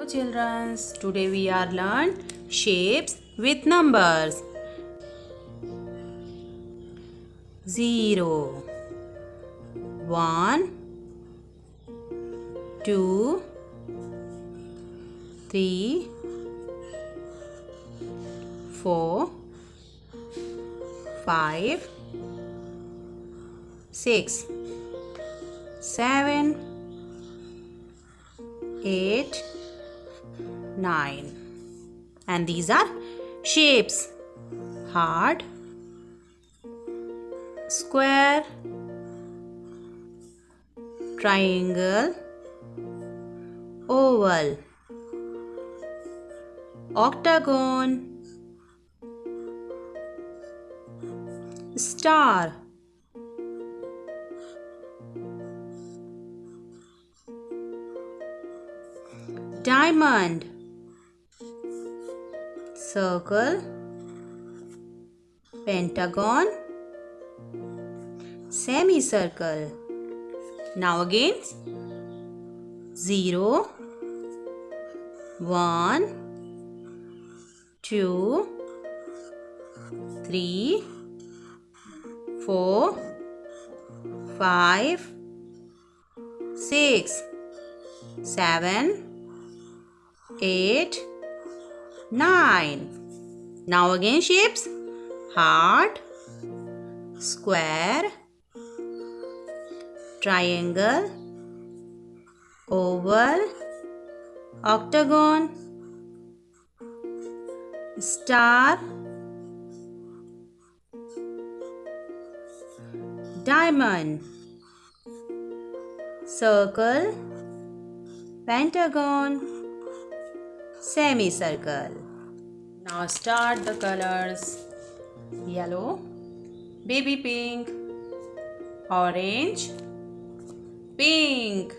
children, today we are learn shapes with numbers. 0 1 2 3 4 5 6 7 8 9, and these are shapes: heart, square, triangle, oval, octagon, star, diamond, circle, pentagon, semicircle. Now again, 0 1 2 3 4 5 6 7 8 9. Now again shapes: heart, square, triangle, oval, octagon, star, diamond, circle, pentagon, semicircle. Now start the colors: yellow, baby pink, orange, pink,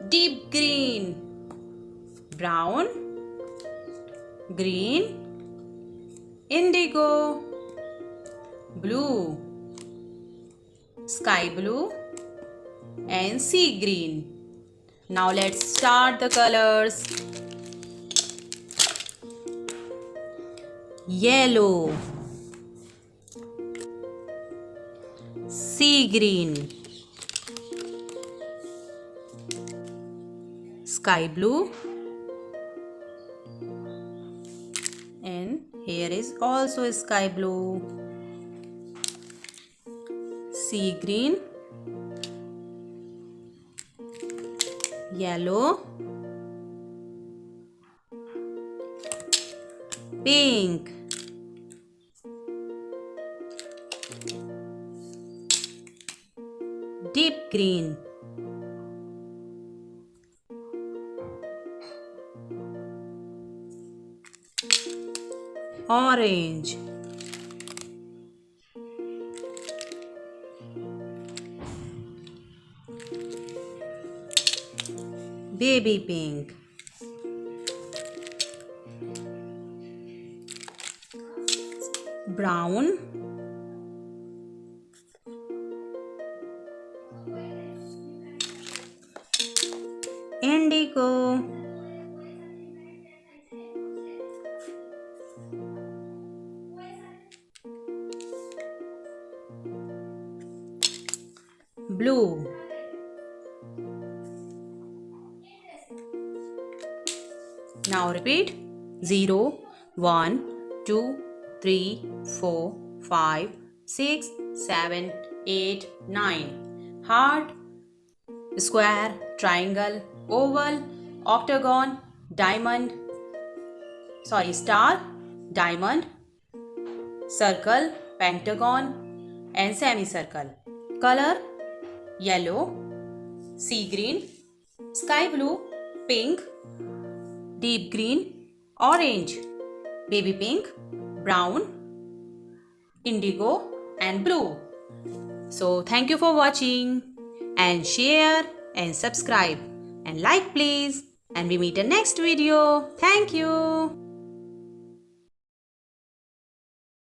deep green, brown, green, indigo, blue, sky blue, and sea green. Now let's start the colors. Yellow, sea green, sky blue, and here is also sky blue, sea green, yellow, pink, deep green, orange, baby pink, brown, indigo, blue, now repeat: 0 1 2 3 4 5 6 7 8 9. Heart, square, triangle, oval, octagon, star, diamond, circle, pentagon, and semicircle. Color: yellow, sea green, sky blue, pink, deep green, orange, baby pink, brown, indigo, and blue. So thank you for watching, and share and subscribe and like please, and we meet in next video. Thank you.